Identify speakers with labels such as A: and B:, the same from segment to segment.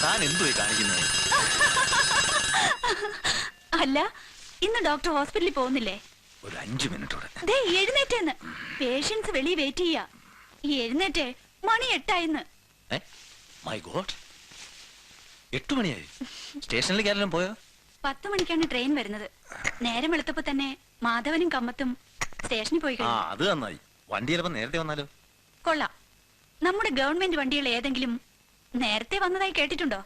A: താൻ എന്തുവായി കാണിക്കുന്നത്?
B: അല്ല, ഇന്ന് ഡോക്ടർ ഹോസ്പിറ്റലിൽ പോകുന്നില്ലേ?
A: ഒരു 5 മിനിറ്റോടെ.
B: എഴുന്നേറ്റെന്ന്. പേഷ്യൻസ് വെളി വെയിറ്റ് ചെയ്യാ. എഴുന്നേറ്റേ, മണി 8
A: മൈ ഗോഡ്, 8 മണിയായി. സ്റ്റേഷനിലേക്ക് ആരെങ്കിലും പോയോ?
B: 10 മണിക്കാണ് ട്രെയിൻ വരുന്നത്. നേരം വെളുത്തപ്പോ തന്നെ മാധവനും കമ്മത്തും സ്റ്റേഷനിൽ പോയി കഴിഞ്ഞു.
A: അത് നന്നായി. വണ്ടി ചിലപ്പോ നേരത്തെ വന്നാലോ?
B: കൊള്ളാം. നമ്മുടെ ഗവൺമെന്റ് വണ്ടികൾ ഏതെങ്കിലും നേരത്തെ വന്നതായി കേട്ടിട്ടുണ്ടോ?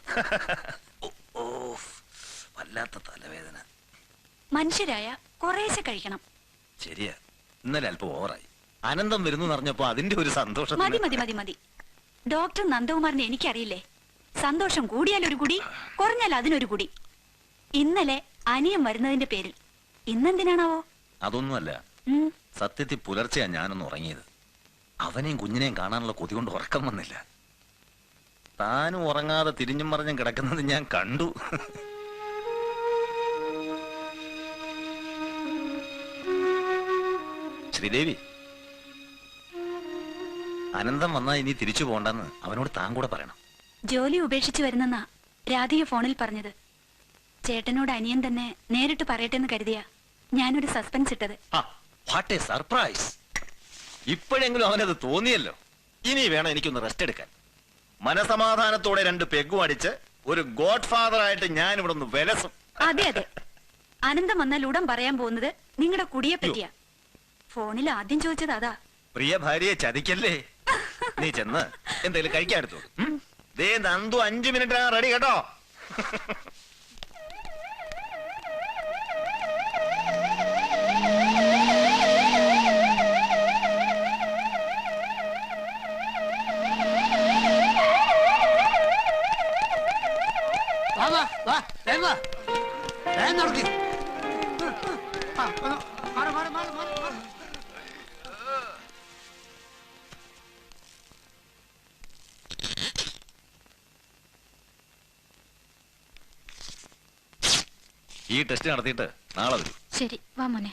A: വല്ലാത്ത തലവേദന.
B: മനുഷ്യരായ കുറേശ്ശെ കഴിക്കണം.
A: ശരിയാ, ഇന്നലെ അല്പം ഓവറായി. അനന്തം വരുന്നു പറഞ്ഞപ്പോ അതിന്റെ ഒരു സന്തോഷം.
B: മതി മതി മതി മതി. ഡോക്ടർ നന്ദകുമാറിനെ എനിക്കറിയില്ലേ? സന്തോഷം കൂടിയാൽ ഒരു കുടി, കുറഞ്ഞാൽ അതിനൊരു കുടി. ഇന്നലെ അനിയൻ വരുന്നതിന്റെ പേരിൽ ഇന്നെന്തിനാണാവോ?
A: അതൊന്നുമല്ല, സത്യത്തിൽ പുലർച്ചെയാ ഞാനൊന്ന് ഉറങ്ങിയത്. അവനെയും കുഞ്ഞിനെയും കാണാനുള്ള കൊതി കൊണ്ട് ഉറക്കം വന്നില്ല. താനും ഉറങ്ങാതെ തിരിഞ്ഞും മറിഞ്ഞും കിടക്കുന്നത് ഞാൻ കണ്ടു. ശ്രീദേവി, അനന്തം വന്നാ ഇനി തിരിച്ചു പോണ്ടെന്ന് അവനോട് താൻ കൂടെ പറയണം.
B: ജോലി ഉപേക്ഷിച്ചു വരുന്നെന്നാ രാധിക ഫോണിൽ പറഞ്ഞത്. ചേട്ടനോട് അനിയൻ തന്നെ നേരിട്ട് പറയട്ടെ എന്ന് കരുതിയാ ഞാനൊരു സസ്പെൻസ് ഇട്ടത്.
A: What A surprise! ഇപ്പോഴെങ്കിലും അവനത് തോന്നിയല്ലോ. ഇനി വേണം എനിക്കൊന്ന് റെസ്റ്റ് എടുക്കാൻ. മനസമാധാനത്തോടെ 2 പെഗും അടിച്ച് ഒരു ഗോഡ് ഫാദർ ആയിട്ട് ഞാൻ ഇവിടെ ഒന്ന് വിലസും.
B: അതെ അതെ, അനന്തം വന്നാൽ ഉടൻ പറയാൻ പോകുന്നത് നിങ്ങളുടെ കുടിയെ പറ്റിയാ. ഫോണിൽ ആദ്യം ചോദിച്ചത് അതാ.
A: പ്രിയ ഭാര്യയെ ചതിക്കല്ലേ. നീ ചെന്ന് എന്തെങ്കിലും കഴിക്കാൻ എടുത്തു. ദേ നന്ദു 5 മിനിറ്റ് റെഡി കേട്ടോ. ഈ ടെസ്റ്റ് നടത്തിയിട്ട് നാളെ വരും.
B: ശരി, വാ മോനെ.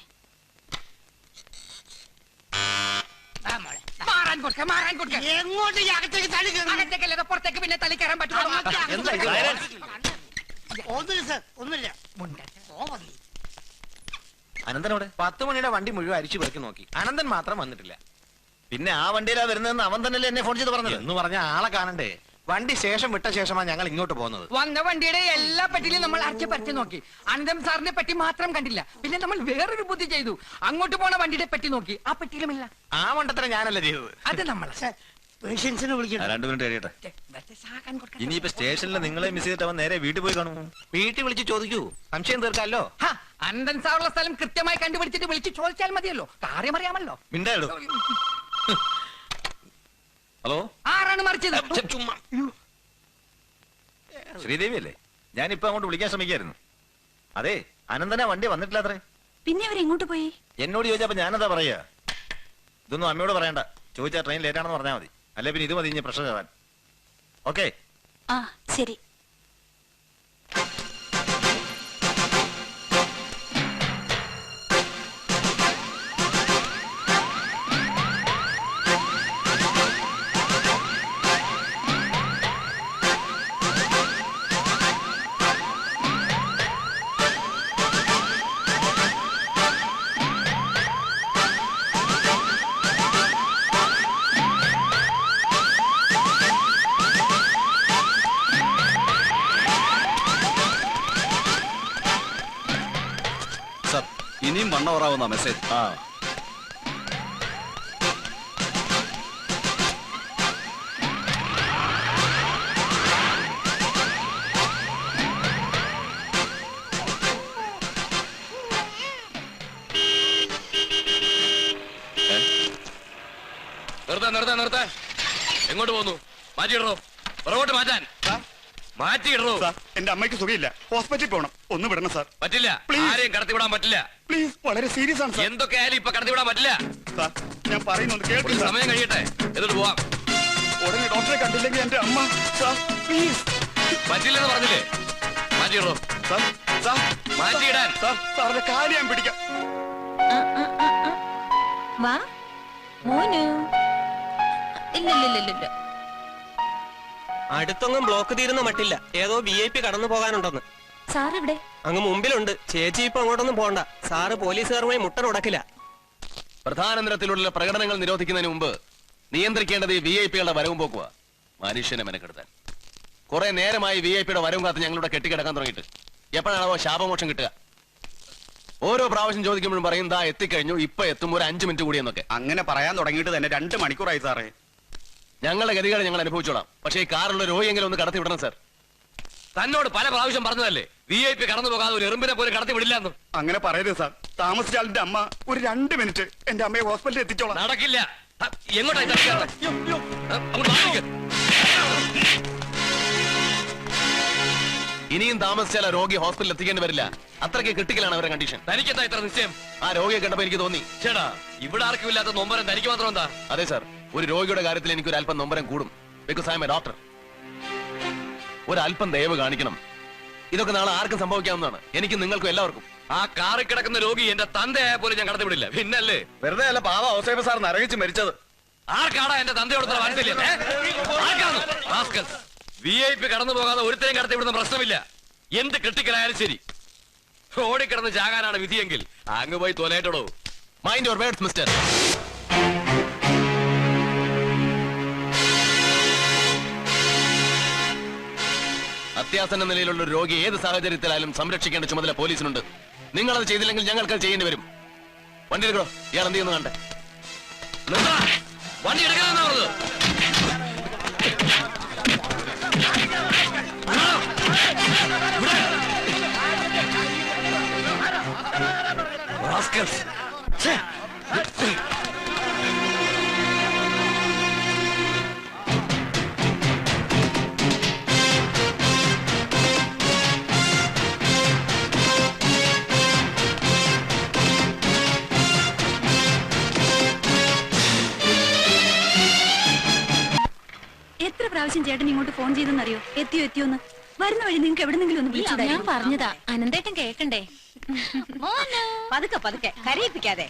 A: അനന്തനോടെ
C: 10 മണിയുടെ വണ്ടി മുഴുവൻ അരിച്ചു പെറുക്കി നോക്കി. അനന്തൻ മാത്രം വന്നിട്ടില്ല.
A: പിന്നെ ആ വണ്ടിയിലാ വരുന്നതെന്ന് അവൻ തന്നെയല്ലേ എന്നെ ഫോൺ ചെയ്ത് പറഞ്ഞത്?
C: എന്ന് പറഞ്ഞ ആളെ കാണണ്ടേ? വണ്ടി ശേഷം വിട്ട ശേഷമാണ് ഞങ്ങൾ ഇങ്ങോട്ട് പോകുന്നത്.
D: വന്ന വണ്ടിയുടെ എല്ലാ പെട്ടിയിലും നമ്മൾ അരച്ച് പരത്തി നോക്കി. അനന്തം സാറിന്റെ പെട്ടി മാത്രം കണ്ടില്ല. പിന്നെ നമ്മൾ വേറൊരു ബുദ്ധി ചെയ്തു. അങ്ങോട്ട് പോണ വണ്ടിയുടെ പെട്ടി നോക്കി, ആ പെട്ടിയിലുമില്ല.
C: ആ മണ്ടത്തരം ഞാനല്ല ചെയ്തത്.
D: അത് നമ്മളെ
A: 2 മിനിറ്റ് കഴിയട്ടെ. ഇനിയിപ്പോ സ്റ്റേഷനിൽ നിങ്ങളെ മിസ് ചെയ്തിട്ട് അവൻ നേരെ വീട്ടിൽ പോയി കാണുമോ?
C: വീട്ടിൽ വിളിച്ച് ചോദിക്കൂ, സംശയം തീർക്കാമല്ലോ.
D: അനന്തൻ സാറുള്ള സ്ഥലം കൃത്യമായി കണ്ടുപിടിച്ചിട്ട് വിളിച്ച് ചോദിച്ചാൽ മതിയല്ലോ, കാര്യം അറിയാമല്ലോ.
A: മിണ്ടായിടോ. ഹലോ,
D: ആരാണ് മറിച്ചത്?
A: ശ്രീദേവി അല്ലേ? ഞാനിപ്പോ അങ്ങോട്ട് വിളിക്കാൻ ശ്രമിക്കായിരുന്നു. അതെ, അനന്തന വണ്ടി വന്നിട്ടില്ല അത്രേ.
B: പിന്നെ അവരെങ്ങോട്ട് പോയി?
A: എന്നോട് ചോദിച്ചപ്പോ ഞാനെന്താ പറയാ? ഇതൊന്നും അമ്മയോട് പറയണ്ട. ചോദിച്ചാ ട്രെയിൻ ലേറ്റ് ആണെന്ന് പറഞ്ഞാൽ മതി. അല്ലെ പിന്നെ ഇത് മതി ഇനി പ്രഷർ കയറാൻ. ഓക്കെ,
B: ആ ശരി.
E: ഇനിയും വണ്ണവറാവുന്ന മെസ്സേജ്.
F: നിർത്താൻ എങ്ങോട്ട് പോകുന്നു? മാറ്റിയിടറോ, പുറകോട്ട് മാറ്റാൻ മാറ്റിയിടറോ.
G: എന്റെ അമ്മയ്ക്ക് സുഖമില്ല, ഹോസ്പിറ്റലിൽ പോകണം. ഒന്ന് വിടണം സാർ.
F: പറ്റില്ല, ആരെയും കടത്തിവിടാൻ പറ്റില്ല.
G: പ്ലീസ്, വളരെ സീരിയസ് ആണ് സാർ.
F: എന്തൊക്കെ ആയാലും ഇപ്പൊ കടത്തിവിടാൻ പറ്റില്ല
G: സാർ. ഞാൻ പറയുന്നുണ്ട് കേൾക്കും.
F: സമയം കഴിയട്ടെ, എന്നിട്ട് പോവാം.
G: ഉടനെ ഡോക്ടറെ കണ്ടില്ലെങ്കിൽ എന്റെ അമ്മ. Sir please.
F: പറ്റില്ലെന്ന് പറഞ്ഞില്ലേ? മാറ്റിയിടറോ.
G: സാർ സാർ
F: മാറ്റിയിടാൻ.
G: സാർ സാറിന്റെ കാര്യം ഞാൻ പിടിക്കാം.
B: വാ മോനു. ഇല്ല
H: അടുത്തൊന്നും ബ്ലോക്ക് തീരുന്ന മട്ടില്ല. ഏതോ VIP കടന്നു പോകാനുണ്ടെന്ന്.
B: സാർ ഇവിടെ
H: അങ്ങ് മുമ്പിലുണ്ട്. ചേച്ചി ഇപ്പൊ അങ്ങോട്ടൊന്നും പോണ്ട. സാറ് പോലീസുകാരുമായി മുട്ടനുടക്കില്ല.
F: പ്രധാന നിരത്തിലുള്ള പ്രകടനങ്ങൾ നിരോധിക്കുന്നതിന് മുമ്പ് നിയന്ത്രിക്കേണ്ടത് ഈ VIP-കളുടെ വരവും പോക്കുക. മനുഷ്യനെ മെനക്കെടുത്താൻ കുറെ നേരമായി VIP-യുടെ വരവും കാത്ത് ഞങ്ങളുടെ കെട്ടിക്കിടക്കാൻ തുടങ്ങിയിട്ട് എപ്പോഴാണോ ശാപമോക്ഷം കിട്ടുക? ഓരോ പ്രാവശ്യം ചോദിക്കുമ്പോഴും പറയും ദാ എത്തിക്കഴിഞ്ഞു, ഇപ്പൊ എത്തുമ്പോൾ ഒരു 5 മിനിറ്റ് കൂടിയെന്നൊക്കെ.
G: അങ്ങനെ പറയാൻ തുടങ്ങിയിട്ട് തന്നെ 2 മണിക്കൂറായി സാറേ.
F: ഞങ്ങളുടെ ഗതികളെ ഞങ്ങൾ അനുഭവിച്ചോളാം. പക്ഷേ ഈ കാറുള്ള രോഗിയെങ്കിലും ഒന്ന് കടത്തി വിടണം സാർ. തന്നോട് പല പ്രാവശ്യം പറഞ്ഞതല്ലേ VIP കടന്നു പോകാതെ ഒരു എറുമ്പിനെ പോലും കടത്തി വിടില്ലെന്ന്.
G: അങ്ങനെ പറയരുത് സാർ. താമസിച്ചാൽ എന്റെ അമ്മ ഒരു 2 മിനിറ്റ് എന്റെ അമ്മയെ ഹോസ്പിറ്റലിൽ എത്തിച്ചോളാം.
F: നടക്കില്ല. എങ്ങോട്ടായി തടിക്കാറ്? അങ്ങോട്ട് മാറിക്ക്. ഇനിയും താമസിച്ചാൽ ആ രോഗി ഹോസ്പിറ്റലിൽ എത്തിക്കേണ്ടി വരില്ല. അത്രയ്ക്ക് ക്രിട്ടിക്കലാണ് അവരുടെ കണ്ടീഷൻ. തനിക്കെന്താ ഇത്ര നിശ്ചയം? ആ രോഗിയെ കണ്ടപ്പോ എനിക്ക് തോന്നി, ചേട്ടാ ഇവിടെ ആർക്കും ഇല്ലാത്ത നൊമ്പരം തനിക്ക് മാത്രം എന്താ? അതെ സാർ, ഒരു രോഗിയുടെ കാര്യത്തിൽ എനിക്ക് ഒരു അല്പം നൊമ്പരം കൂടും. Because I M A doctor. ഒരല്പം ദയവ് കാണിക്കണം. ഇതൊക്കെ നാളെ ആർക്കും സംഭവിക്കാവുന്നതാണ്. എനിക്ക് നിങ്ങൾക്കും എല്ലാവർക്കും. ആ കാറിൽ കിടക്കുന്ന രോഗി എന്റെ തന്തയായ പോലും ഞാൻ കടത്തി വിടില്ല. പിന്നല്ലേ
G: വെറുതെ അല്ല പാവ ഔസേബ് സാർ നരകിച്ച് മരിച്ചത്.
F: ആർക്കാടാ എന്റെ തന്തയോടുള്ള വാത്സല്യം? VIP കടന്നു പോകാതെ ഒരുത്തരെയും കടത്തി വിടുന്ന പ്രശ്നമില്ല. എന്ത് ക്രിട്ടിക്കലായാലും ശരി. ഓടിക്കിടന്ന് ചാകാനാണ് വിധിയെങ്കിൽ അങ്ങ് പോയി തോലേറ്റടോ. Mind your words mister. അത്യാസന്ന നിലയിലുള്ള ഒരു രോഗി ഏത് സാഹചര്യത്തിലായാലും സംരക്ഷിക്കേണ്ട ചുമതല പോലീസിനുണ്ട്. നിങ്ങളത് ചെയ്തില്ലെങ്കിൽ ഞങ്ങൾക്ക് അത് ചെയ്യേണ്ടി വരും. വണ്ടി എടുക്കണോ? ഇയാൾ എന്ത് ചെയ്യുന്നു കണ്ടേ? വണ്ടി എടുക്കണമെന്നാ പറഞ്ഞത്. Rascals!
B: എത്ര പ്രാവശ്യം ചേട്ടൻ ഇങ്ങോട്ട് ഫോൺ ചെയ്തെന്നറിയോ? എത്തിയോന്ന് വരുന്ന വഴി നിങ്ങൾക്ക് എവിടെന്നെങ്കിലും ഒന്ന് വിളിച്ചു.
I: ഞാൻ പറഞ്ഞതാ, അനന്തേട്ടൻ കേക്കണ്ടേ?
J: പതുക്കെ പതുക്കെ കരയിപ്പിക്കാതെ.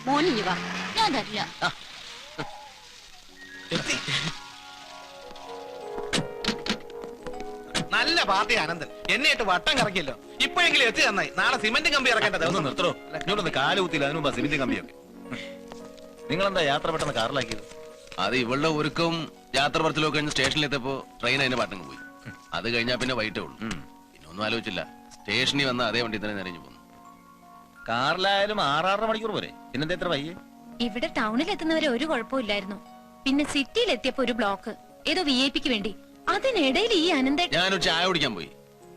J: മോനിഞ്ഞു വാ.
I: ഞാൻ തരില്ല.
C: നല്ല പാർട്ടി ആനന്ദൻ. എന്നെ ഇട്ട് വട്ടം കറക്കിയല്ലോ. ഇപ്പോഴെങ്കിലും എത്തി നന്നായി. നാളെ സിമന്റ് കമ്പി ഇറക്കേണ്ട
A: ഒന്ന്
C: ദിവസം.
A: നിർത്തോ. ഇങ്ങോട്ടൊന്ന് കാലുകുത്തിയില്ല. അതിനു മുമ്പ് സിമെന്റ് കമ്പിയൊക്കെ. നിങ്ങളെന്താ യാത്ര പെട്ടെന്ന് കാറിലാക്കിയത്?
F: അത് ഇവളുടെ ഒരുക്കം യാത്ര പറച്ചിലൊക്കെ കഴിഞ്ഞ് സ്റ്റേഷനിലെത്തിയപ്പോ ട്രെയിൻ അതിന്റെ പാട്ടങ്ങ് പോയി. അത് കഴിഞ്ഞാ പിന്നെ വൈകിട്ടേ ഉള്ളൂ. പിന്നെ ഒന്നും ആലോചിച്ചില്ല. സ്റ്റേഷനിൽ വന്ന അതേ വണ്ടി തന്നെ നിറഞ്ഞു പോന്നു.
A: കാറിലായാലും 6-6.5 മണിക്കൂർ പോരെ. പിന്നെന്താ എത്ര വയ്യേ?
I: ഇവിടെ ടൗണിൽ എത്തുന്നവരെ ഒരു കുഴപ്പമില്ലായിരുന്നു. പിന്നെ സിറ്റിയിൽ എത്തിയപ്പോ ഒരു ബ്ലോക്ക്, ഏതോ VIP-ക്ക് വേണ്ടി. അതിനിടയിൽ ഈ അനന്തേട്ടൻ.
F: ഞാനൊരു ചായ കുടിക്കാൻ പോയി.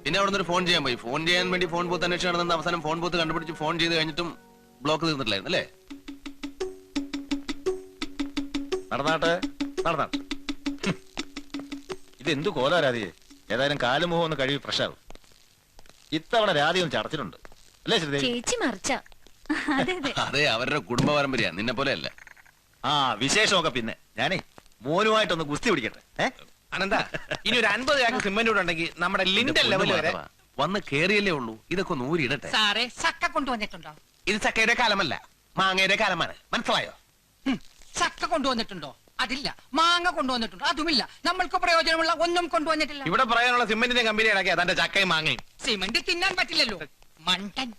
F: പിന്നെ അവിടെ നിന്ന് ഫോൺ ചെയ്യാൻ പോയി. ഫോൺ ചെയ്യാൻ വേണ്ടി ഫോൺ ബൂത്ത് അന്വേഷിച്ച് നടന്ന അവസാനം ഫോൺ ബൂത്ത് കണ്ടുപിടിച്ച് ഫോൺ ചെയ്ത് കഴിഞ്ഞിട്ടും ബ്ലോക്ക് തീർന്നിട്ടില്ലായിരുന്നു അല്ലേ?
A: നടന്നാട്ടെ നടന്നാട്ടെ. ഇതെന്തു കോലാ രാധിയെ? ഏതായാലും കാലും മുഖം ഒന്ന് കഴുകി ഫ്രഷാവും. ഇത്തവണ രാധി ഒന്ന് ചടച്ചിട്ടുണ്ട് അല്ലേ ശ്രീദേവി?
I: ചേച്ചി മറിച്ച.
B: അതെ അതെ.
F: അതെ, അവരുടെ കുടുംബ പരമ്പരയാ, നിന്നെ പോലെ അല്ല.
A: ആ വിശേഷമൊക്കെ പിന്നെ. ഞാനേ മോനുമായിട്ടൊന്ന് ഗുസ്തി പിടിക്കട്ടെ.
C: അനന്ത, ഇനി ഒരു 50 ചാക്ക് സിമന്റ് കൂടെ ഉണ്ടെങ്കിൽ നമ്മുടെ ലിൻഡൽ ലെവൽ വരെ.
F: വന്ന് കേറിയല്ലേ ഉള്ളൂ. ഇതൊക്കെ ഒന്ന് ഊരിയിടട്ടെ.
D: സാറേ ചക്ക കൊണ്ടുവന്നിട്ടുണ്ടോ?
C: ഇത് ചക്കയുടെ കാലമല്ല, മാങ്ങയുടെ കാലമാണ്. മനസ്സിലായോ?
D: ചക്ക കൊണ്ടുവന്നിട്ടുണ്ടോ? അതില്ല. മാങ്ങ കൊണ്ടുവന്നിട്ടുണ്ടോ? അതുമില്ല. നമ്മൾക്ക് പ്രയോജനമുള്ള ഒന്നും കൊണ്ടുവന്നിട്ടില്ല.
C: ഇവിടെ പറയാനുള്ള സിമന്റിന്റെ കമ്പനി ഇടയ്ക്കാ തന്റെ ചക്കയും മാങ്ങയും.
D: സിമന്റ് തിന്നാൻ പറ്റില്ലല്ലോ, മണ്ടൻ.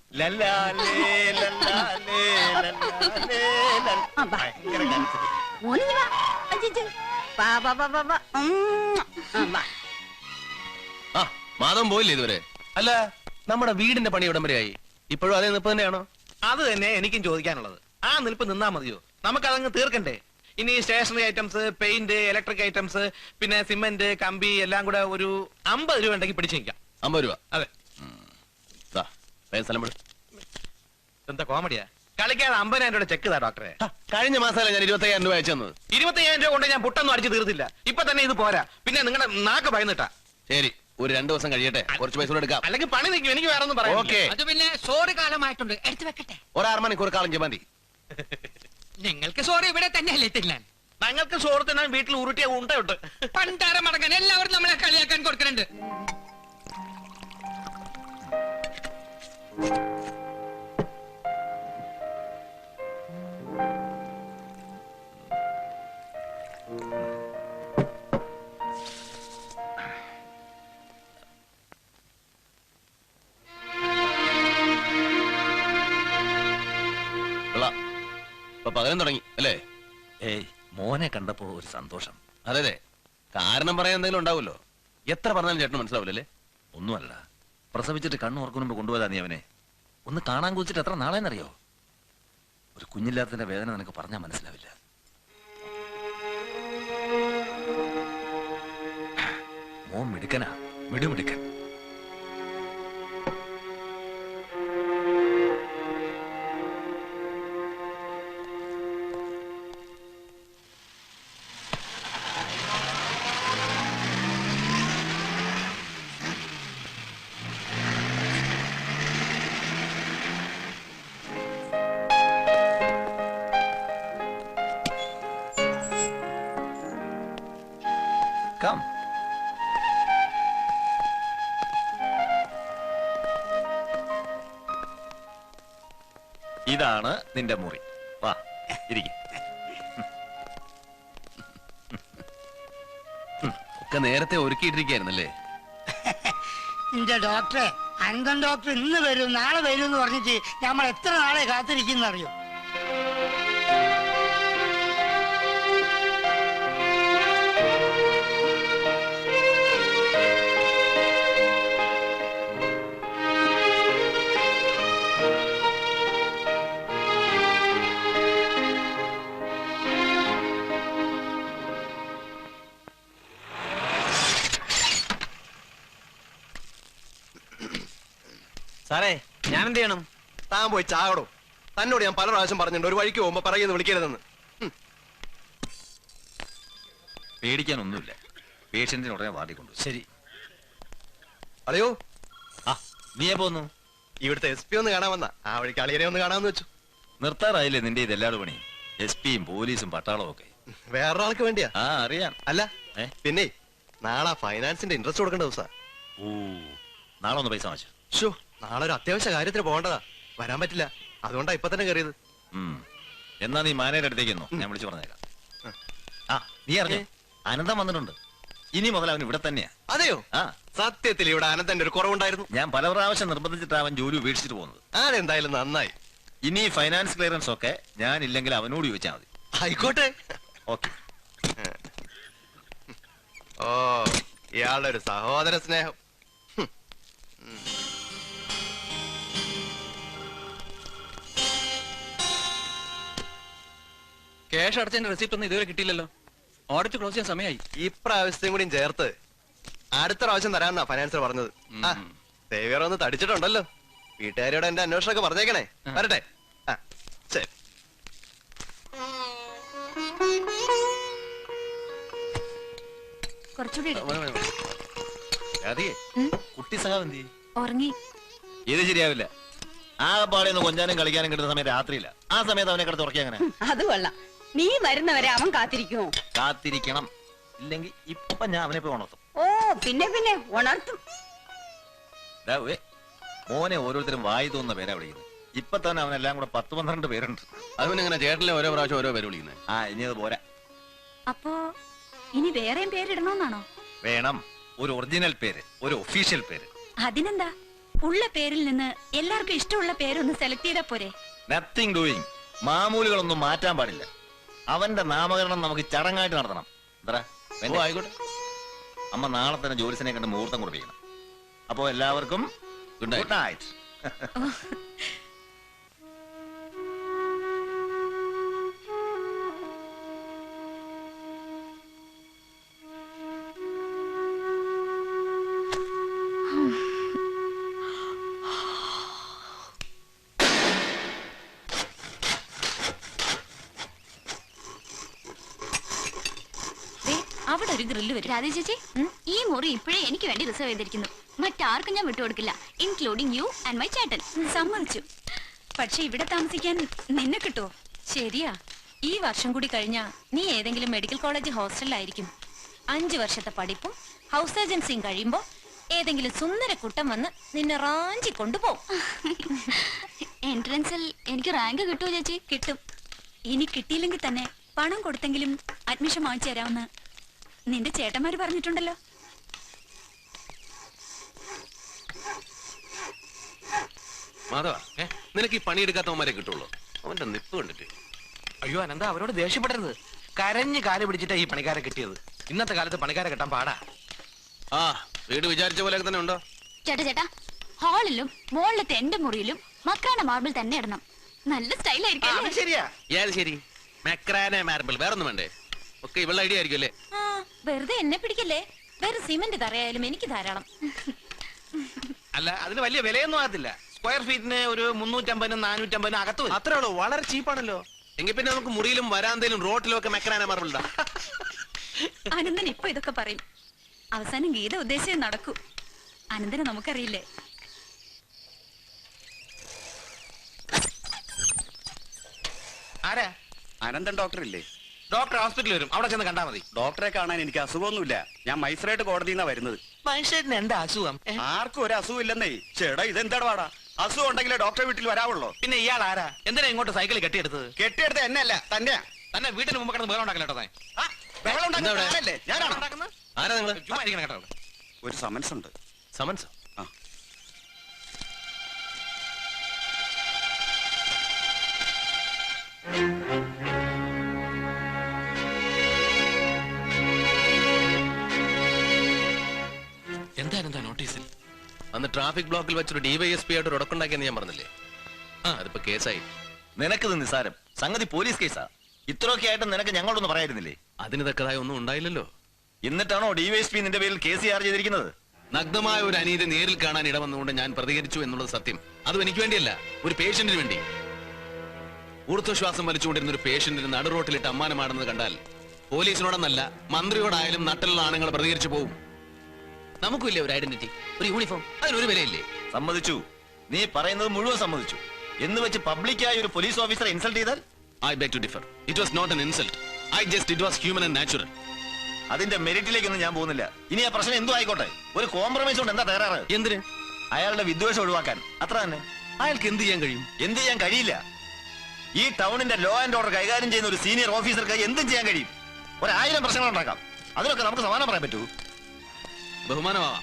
J: മോനിഞ്ഞു വാ. അജിജു. വാ വാ വാ വാ വാ. വാ.
F: ആ മാധവൻ പോയില്ലേ ഇതുവരെ? അല്ല, നമ്മുടെ വീടിന്റെ പണി എവിടം വരെയായി? ഇപ്പോഴും അതേ നിപ്പ് തന്നെയാണോ?
C: അത് തന്നെ എനിക്കും ചോദിക്കാനുള്ളത്. ആ നിൽപ്പ് നിന്നാ മതിയോ? നമുക്കതങ്ങ് തീർക്കണ്ടേ? ഇനി stationery items, paint, electric items, പിന്നെ സിമന്റ്, കമ്പി എല്ലാം കൂടെ ഒരു 50 രൂപ ഉണ്ടെങ്കിൽ പിടിച്ചു നിൽക്കാം.
F: 50 രൂപ?
C: അതെ.
F: സ്ഥലം വിട്.
C: എന്താ കോമഡിയാ? കളിക്കാതെ 50,000 രൂപ ചെക്ക് താ ഡോക്ടറെ.
F: കഴിഞ്ഞ മാസമല്ല ഞാൻ 25,000 രൂപ അയച്ചു തന്നത്.
C: 25,000 രൂപ കൊണ്ട് ഞാൻ പുട്ടൊന്നും അടിച്ചു തീർത്തില്ല. ഇപ്പൊ തന്നെ ഇത് പോരാ. പിന്നെ നിങ്ങളുടെ നാക്ക് ഭയന്നിട്ടാ.
F: ശരി, ഒരു 2 ദിവസം കഴിയട്ടെ, കുറച്ച് പൈസ കൂടെ എടുക്കാം.
C: അല്ലെങ്കിൽ പണി നിൽക്കും. എനിക്ക് വേറെ ഒന്നും പറയാം.
F: ഓക്കെ.
D: അത് പിന്നെ സോറി കാലമായിട്ടുണ്ട്, എടുത്തു വെക്കട്ടെ.
F: ഒരു 6 മണിക്കൂർ കാളം മതി.
D: നിങ്ങൾക്ക് സോറി ഇവിടെ തന്നെയല്ലേ തിന്നാൻ?
C: ഞങ്ങൾക്ക് സോറ് തിന്നാൻ വീട്ടിൽ ഉരുട്ടിയ ഉണ്ടയുണ്ട്.
D: പണ്ടാര മടങ്ങാൻ എല്ലാവരും നമ്മളെ കളിയാക്കാൻ കൊടുക്കുന്നുണ്ട്.
F: ഭയം തുടങ്ങി അല്ലേ?
A: ഏയ്, മോനെ കണ്ടപ്പോ ഒരു സന്തോഷം.
F: അതെ, കാരണം പറയാൻ എന്തെങ്കിലും ഉണ്ടാവുമല്ലോ. എത്ര പറഞ്ഞാലും ചേട്ടന് മനസ്സിലാവില്ലല്ലേ?
A: ഒന്നുമല്ല, പ്രസവിച്ചിട്ട് കണ്ണു ഓർക്കുമ്പോ കൊണ്ടുപോയതാ നീ അവനെ. ഒന്ന് കാണാൻ കുറിച്ചിട്ട് എത്ര നാളെന്നറിയോ? ഒരു കുഞ്ഞില്ലാത്തതിന്റെ വേദന നിനക്ക് പറഞ്ഞാൽ മനസ്സിലാവില്ല. മോൻ മിടുക്കനാ, മിടുമിടുക്കൻ. Come. ഇതാണ് നിന്റെ മുറി. വാ, ഇരിക്കും.
F: ഒക്കെ നേരത്തെ ഒരുക്കിയിട്ടിരിക്കായിരുന്നല്ലേ?
J: എന്റെ ഡോക്ടറെ, അനന്തൻ ഡോക്ടർ ഇന്ന് വരും നാളെ വരും എന്ന് പറഞ്ഞിട്ട് നമ്മൾ എത്ര നാളെ കാത്തിരിക്കുന്നറിയോ?
H: സാറേ, ഞാൻ എന്ത് ചെയ്യണം?
E: താൻ പോയി ചാകടോ. തന്നോട് ഞാൻ പല പ്രാവശ്യം പറഞ്ഞിട്ടുണ്ട് ഒരു വഴിക്ക് പോകുമ്പോ പറയുന്നത് വിളിക്കരുതെന്ന്.
A: പേടിക്കാനൊന്നുമില്ല. പേഷ്യന്റിന് ഉടനെ വാർഡിൽ കൊണ്ടു.
H: ശരി.
E: അതെയോ,
A: ആ, നീയെ പോന്നു?
E: ഇവിടുത്തെ SP ഒന്ന് കാണാൻ വന്ന ആ വഴിക്ക് അളിയനെ ഒന്ന് കാണാമെന്ന് വെച്ചു.
A: നിർത്താറായില്ലേ നിന്റെ ഇതെല്ലാട് പണി? SP-യും പോലീസും പട്ടാളവും ഒക്കെ.
E: വേറൊരാൾക്ക് വേണ്ടിയാ?
A: ആ, അറിയാം.
E: അല്ല,
A: ഏ?
E: പിന്നെ നാളെ ഫൈനാൻസിന്റെ ഇൻട്രസ്റ്റ് കൊടുക്കേണ്ട ദിവസാ.
A: ഓ, നാളെ ഒന്ന് പൈസ വാങ്ങിച്ചു.
E: ഷോ, നാളെ ഒരു അത്യാവശ്യ കാര്യത്തിന് പോകേണ്ടതാ. വരാൻ പറ്റില്ല, അതുകൊണ്ടാ ഇപ്പൊ തന്നെ കയറിയത്.
A: എന്നാ നീ മാനേജർ അടുത്തേക്കുന്നോ? ഞാൻ വിളിച്ചു പറഞ്ഞേക്കാം. ആ, നീ അറിഞ്ഞോ? അനന്തം വന്നിട്ടുണ്ട്. ഇനി മുതൽ അവൻ ഇവിടെ തന്നെയാ.
E: അതെയോ?
A: ആ,
E: സത്യത്തിൽ ഇവിടെ അനന്തന്റെ ഒരു കുറവുണ്ടായിരുന്നു.
A: ഞാൻ പല പ്രാവശ്യം നിർബന്ധിച്ചിട്ട് അവൻ ജോലി ഉപേക്ഷിച്ചിട്ട് പോകുന്നത്.
E: അതെന്തായാലും നന്നായി.
A: ഇനി ഫൈനാൻസ് ക്ലിയറൻസ് ഒക്കെ ഞാൻ ഇല്ലെങ്കിൽ അവനോട് ചോദിച്ചാൽ മതി.
E: ആയിക്കോട്ടെ.
A: ഓക്കെ.
E: ഓ, ഇയാളുടെ ഒരു സഹോദര സ്നേഹം.
C: ക്യാഷ് അടച്ചതിന്റെ റെസിപ്റ്റ് ഒന്നും ഇതുവരെ കിട്ടിയില്ലല്ലോ. ഓഡിറ്റ് ക്ലോസ് ചെയ്യാൻ സമയമായി.
E: ഇപ്രാവശ്യത്തെയും കൂടിയും ചേർത്ത് അടുത്ത പ്രാവശ്യം തരാമെന്നാ ഫൈനാൻസർ പറഞ്ഞത്. ആ, സേവിയർ ഒന്ന് തടിച്ചിട്ടുണ്ടല്ലോ. വീട്ടുകാരോട് എന്റെ അന്വേഷണമൊക്കെ പറഞ്ഞേക്കണേ. വരട്ടെ. ആ, ശരി.
B: കുറച്ചുകൂടി
A: കുട്ടി സഹാവന്തി
B: ഉറങ്ങി.
A: ഇത് ശരിയാവില്ല. ആ പാടെയൊന്ന് കൊഞ്ചാനും കളിക്കാനും കിട്ടുന്ന സമയം രാത്രിയില്ല. ആ സമയത്ത് അവനെ കിടത്ത് ഉറക്കി അങ്ങനെ.
J: അത് കൊള്ളാം. നീ വരുന്നവരെ അവൻ കാത്തിരിക്കുമോ?
A: കാത്തിരിക്കണം. ഇല്ലെങ്കിൽ ഇപ്പൊ ഞാൻ അവനെ പോയി ഉണർത്തും.
J: ഓ, പിന്നെ പിന്നെ ഉണർത്തും.
A: മോനെ ഓരോരുത്തരും വായി തോന്നുന്ന പേരാ വിളിക്കുന്നത്. ഇപ്പൊ തന്നെ അവനെല്ലാം കൂടെ 10-12 പേരുണ്ട്.
F: അതുപിന്നെങ്ങനെ ചേട്ടനെ ഓരോ പ്രാവശ്യം ഓരോ പേര് വിളിക്കുന്നത്?
A: ആ, ഇനി അത് പോരാ.
B: അപ്പോ ഇനി വേറെയും പേരിടണമെന്നാണോ?
A: വേണം. ഒരു ഒറിജിനൽ പേര്, ഒരു ഒഫീഷ്യൽ പേര്.
B: അതിനെന്താ, ഉള്ള പേരിൽ നിന്ന് എല്ലാവർക്കും ഇഷ്ടമുള്ള പേരൊന്ന് സെലക്ട് ചെയ്താ പോരെ?
A: Nothing doing. മാമൂലുകളൊന്നും മാറ്റാൻ പാടില്ല. അവന്റെ നാമകരണം നമുക്ക് ചടങ്ങായിട്ട് നടത്തണം. എന്താ?
F: ആയിക്കോട്ടെ.
A: അമ്മ നാളെ തന്നെ ജോലിസിനെ കണ്ട് മുഹൂർത്തം കുറിപ്പിക്കണം. അപ്പോ എല്ലാവർക്കും ഗുഡ് നൈറ്റ്.
B: അവിടെ ഒരു ഗ്രില്ല് വരും.
K: രാധേ ചേച്ചി, ഈ മുറി ഇപ്പോഴേ എനിക്ക് വേണ്ടി റിസർവ് ചെയ്തിരിക്കുന്നു. മറ്റാർക്കും ഞാൻ വിട്ടുകൊടുക്കില്ല, ഇൻക്ലൂഡിംഗ് യു ആൻഡ് മൈ ചേട്ടൻ.
B: സമ്മതിച്ചു. പക്ഷെ ഇവിടെ താമസിക്കാൻ നിന്നെ കിട്ടുമോ? ശരിയാ. ഈ വർഷം കൂടി കഴിഞ്ഞാ നീ ഏതെങ്കിലും മെഡിക്കൽ കോളേജ് ഹോസ്റ്റലിലായിരിക്കും. 5 വർഷത്തെ പഠിപ്പും ഹൗസ് ഏജൻസിയും കഴിയുമ്പോ ഏതെങ്കിലും സുന്ദര കുട്ടം വന്ന് നിന്നെ റാഞ്ചി കൊണ്ടുപോകും.
K: എൻട്രൻസിൽ എനിക്ക് റാങ്ക് കിട്ടുമോ ചേച്ചി?
B: കിട്ടും. ഇനി കിട്ടിയില്ലെങ്കിൽ തന്നെ പണം കൊടുത്തെങ്കിലും അഡ്മിഷൻ വാങ്ങിച്ചു തരാമെന്ന് നിന്റെ ചേട്ടന്മാര് പറഞ്ഞിട്ടുണ്ടല്ലോ.
F: മാധവ, നിനക്ക് ഈ പണിയെടുക്കാത്തവന്മാരെ കിട്ടുള്ളൂ. അവന്റെ നിപ്പ് കണ്ടിട്ട്
C: അയ്യോ അനന്ത അവരോട് ദേഷ്യപ്പെടരുത്. കരഞ്ഞ് കാല് പിടിച്ചിട്ടാ ഈ പണിക്കാരെ കിട്ടിയത്. ഇന്നത്തെ കാലത്ത് പണിക്കാരെ കിട്ടാൻ പാടാ.
F: ആ വീട് വിചാരിച്ച പോലെ തന്നെ ഉണ്ടോ?
K: ചേട്ടാ ഹാളിലും മുകളിലത്തെ എന്റെ മുറിയിലും മക്രാന മാർബിൾ തന്നെ ഇടണം. നല്ല സ്റ്റൈലായിരിക്കും.
C: ശരിയാ.
F: ഏത് ശരി? മെക്രാനെ മാർബിൾ വേറൊന്നും വേണ്ടേ? ഒക്കെ ഇവളുടെ ഐഡിയ ആയിരിക്കും അല്ലേ?
B: ആ വെറുതെ എന്നെ പിടിക്കല്ലേ. വേറെ സിമന്റ് തറയായാലും എനിക്ക് ധാരാളം.
C: അല്ല അതിന് വലിയ വിലയൊന്നും ആകത്തില്ല. സ്ക്വയർ ഫീറ്റിന് ഒരു 350-450 അകത്ത് വരും.
F: അത്രേ ഉള്ളൂ. വളരെ ചീപ്പാണല്ലോ. എങ്കിൽ പിന്നെ നമുക്ക് മുറിയിലും വരാന്തയിലും റോട്ടിലും ഒക്കെ മെക്രാനെ മാർബിൾ ഇടാം.
B: അനന്തൻ ഇപ്പൊ ഇതൊക്കെ പറയും. അവസാനം ഗീത ഉദ്ദേശിച്ചേ നടക്കൂ. അനന്തനെ നമുക്കറിയില്ലേ.
C: ആരാ?
G: അനന്തൻ ഡോക്ടർ ഇല്ലേ?
C: ഡോക്ടർ ഹോസ്പിറ്റലിൽ വരും, അവിടെ ചെന്ന് കണ്ടാ മതി.
G: ഡോക്ടറെ കാണാൻ എനിക്ക് അസുഖമൊന്നുമില്ല. ഞാൻ മജിസ്ട്രേറ്റ് കോടതിയിൽ നിന്നാ വരുന്നത്.
C: മനുഷ്യന് എന്താ അസുഖം?
G: ആർക്കും ഒരു അസുഖം ഇല്ലെന്നേ. ചേടാ ഇതെന്താ പാടാ? അസുഖം ഉണ്ടെങ്കിലേ ഡോക്ടറെ വീട്ടിൽ വരാവുള്ളൂ.
C: പിന്നെ ഇയാൾ ആരാ? എന്തിനാ ഇങ്ങോട്ട് സൈക്കിൾ കെട്ടിയെടുത്തത്?
G: കെട്ടിയെടുത്ത എന്നല്ല തന്നെയാ.
C: തന്നെ വീട്ടിന് മുമ്പ് കിടന്ന് ബഹളം ഉണ്ടാക്കല്ലോ.
G: ബഹളം ഉണ്ടാക്കുന്ന ഞാനല്ലേ? ഞാനാണോ?
F: ആരാ നിങ്ങള്?
C: ചുമ്മാ ഇരിക്കണം കേട്ടോ.
G: ഒരു സമൻസ് ഉണ്ട്.
F: സമൻസ്?
G: ആ
C: എന്താ നോട്ടീസിൽ?
F: അന്ന് ട്രാഫിക് ബ്ലോക്കിൽ വെച്ചൊരു ഡിവൈഎസ്പി ആയിട്ട് ഒരു ഉടക്കുണ്ടാക്കിയെന്ന് ഞാൻ പറഞ്ഞില്ലേ? അതിപ്പോ കേസായി.
A: നിനക്കിത് നിസാരം. സംഗതി പോലീസ് കേസാ. ഇത്രയൊക്കെ ആയിട്ട് നിനക്ക് ഞങ്ങളൊന്നും പറയായിരുന്നില്ലേ?
F: അതിന് തക്കതായ ഒന്നും ഉണ്ടായില്ലല്ലോ.
A: എന്നിട്ടാണോ ഡിവൈഎസ്പി നിന്റെ പേരിൽ കേസ് ചാർജ് ചെയ്തിരിക്കുന്നത്?
F: നഗ്നമായ ഒരു അനീതി നേരിൽ കാണാൻ ഇടവന്നുകൊണ്ട് ഞാൻ പ്രതികരിച്ചു എന്നുള്ളത് സത്യം. അതും എനിക്ക് വേണ്ടിയല്ല, ഒരു പേഷ്യന്റിന് വേണ്ടി. ഊർധ്വശ്വാസം വലിച്ചുകൊണ്ടിരുന്ന ഒരു പേഷ്യന്റിന് നടുറോട്ടിലിട്ട് അമ്മാനമാടുന്നത് കണ്ടാൽ പോലീസിനോടൊന്നല്ല മന്ത്രിയോടായാലും നട്ടിലുള്ള ആണുങ്ങൾ പ്രതികരിച്ചു പോകും. നമുക്കില്ലേ ഒരു ഐഡന്റിറ്റി, ഒരു യൂണിഫോം, അതിനൊരു വിലയില്ലേ?
A: സമ്മതിച്ചു. നീ പറയുന്നത് മുഴുവൻ സമ്മതിച്ചു. എന്ന് വെച്ച് പബ്ലിക്കായി ഒരു പോലീസ് ഓഫീസറെ ഇൻസൾട്ട് ചെയ്താൽ?
F: I beg to differ. It was not an insult. It was human and natural.
A: അതിന്റെ മെറിറ്റിലേക്കൊന്നും ഞാൻ പോകുന്നില്ല. ഇനി ആ പ്രശ്നം എന്തോ ആയിക്കോട്ടെ, ഒരു കോംപ്രമൈസ് കൊണ്ട് എന്താ തകരാറ്?
F: എന്തിന്?
A: അയാളുടെ വിദ്വേഷം ഒഴിവാക്കാൻ. അത്ര തന്നെ.
F: അയാൾക്ക് എന്ത് ചെയ്യാൻ കഴിയും?
A: എന്ത് ചെയ്യാൻ കഴിയില്ല. ഈ ടൗണിന്റെ ലോ ആൻഡ് ഓർഡർ കൈകാര്യം ചെയ്യുന്ന ഒരു സീനിയർ ഓഫീസർക്ക് എന്തും ചെയ്യാൻ കഴിയും. 1000 പ്രശ്നങ്ങൾ ഉണ്ടാക്കാം. അതിനൊക്കെ നമുക്ക് സമാനം പറയാൻ പറ്റൂ.
F: ബഹുമാനമാവാം.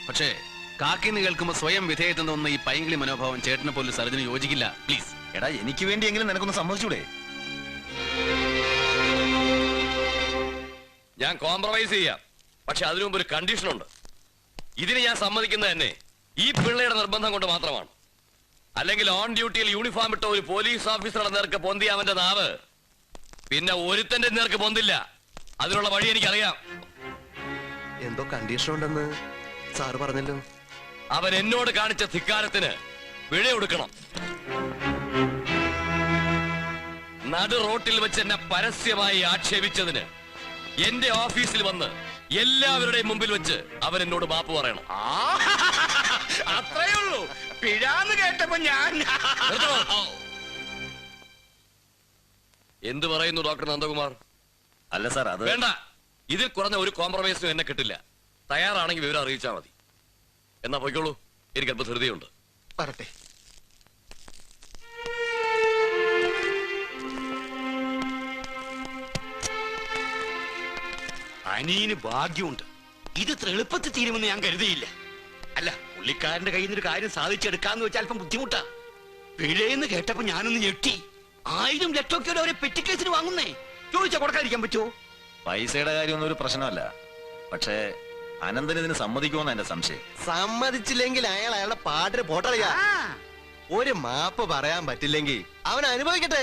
F: പക്ഷേ കാക്കിന്ന് കേൾക്കുമ്പോ സ്വയം വിധേയത്വം തോന്നുന്ന ഈ പൈങ്കിളി മനോഭാവം ചേട്ടനെ പോലും സർജന് യോജിക്കില്ല. പ്ലീസ്.
A: എടാ എനിക്ക് വേണ്ടിയെങ്കിലും നിനക്കൊന്ന് സമ്മതിച്ചൂടെ?
L: ഞാൻ കോംപ്രമൈസ് ചെയ്യാം. പക്ഷെ അതിനു മുമ്പ് ഒരു കണ്ടീഷൻ ഉണ്ട്. ഇതിന് ഞാൻ സമ്മതിക്കുന്നത് തന്നെ ഈ പിള്ളയുടെ നിർബന്ധം കൊണ്ട് മാത്രമാണ്. അല്ലെങ്കിൽ ഓൺ ഡ്യൂട്ടിയിൽ യൂണിഫോം ഇട്ട ഒരു പോലീസ് ഓഫീസറുടെ നേർക്ക് പൊന്തിയ അവന്റെ നാവ് പിന്നെ ഒരുത്തന്റെ നേർക്ക് പൊന്തില്ല. അതിനുള്ള വഴി എനിക്കറിയാം.
E: എന്തോ കണ്ടീഷൻ ഉണ്ടെന്ന് സാറ് പറഞ്ഞല്ലോ.
L: അവൻ എന്നോട് കാണിച്ച ധിക്കാരത്തിന് പിഴ കൊടുക്കണം. നടു റോട്ടിൽ വെച്ച് എന്നെ പരസ്യമായി ആക്ഷേപിച്ചതിന് എന്റെ ഓഫീസിൽ വന്ന് എല്ലാവരുടെയും മുമ്പിൽ വെച്ച് അവൻ എന്നോട് മാപ്പ് പറയണം.
G: അത്രേ ഉള്ളൂ. പിഴാന്ന് കേട്ടപ്പോ ഞാൻ
L: എന്ത് പറയുന്നു ഡോക്ടർ നന്ദകുമാർ?
A: അല്ല സാർ, അത്
L: വേണ്ട. ഇതിൽ കുറഞ്ഞ ഒരു കോംപ്രമൈസും എന്നെ കിട്ടില്ല. തയ്യാറാണെങ്കിൽ വിവരം അറിയിച്ചാൽ മതി. എന്നാ പോയിക്കോളൂ, എനിക്ക് അല്പം ധൃതിയുണ്ട്.
E: പറട്ടെ.
G: അനിയന് ഭാഗ്യമുണ്ട്. ഇത് ഇത്ര എളുപ്പത്തിൽ തീരുമെന്ന് ഞാൻ കരുതിയില്ല. അല്ല, പുള്ളിക്കാരന്റെ കയ്യിൽ നിന്ന് ഒരു കാര്യം സാധിച്ചെടുക്കാന്ന് വെച്ചാൽ അല്പം ബുദ്ധിമുട്ടാ. പിഴയെന്ന് കേട്ടപ്പോ ഞാനൊന്ന് ഞെട്ടി. 1000 ലക്ഷമൊക്കെ അവരെ പെറ്റിക്കേസിന് വാങ്ങുന്നേ. ചോദിച്ചാ കൊടുക്കാതിരിക്കാൻ പറ്റുമോ?
A: പൈസയുടെ കാര്യമൊന്നും ഒരു പ്രശ്നമല്ല. പക്ഷേ അനന്തന് ഇതിന് സമ്മതിക്കുമെന്ന് എന്റെ സംശയം.
E: സമ്മതിച്ചില്ലെങ്കിൽ അയാളുടെ പാട്ടിന് പോട്ടറിയാ. ഒരു മാപ്പ് പറയാൻ പറ്റില്ലെങ്കിൽ അവൻ അനുഭവിക്കട്ടെ.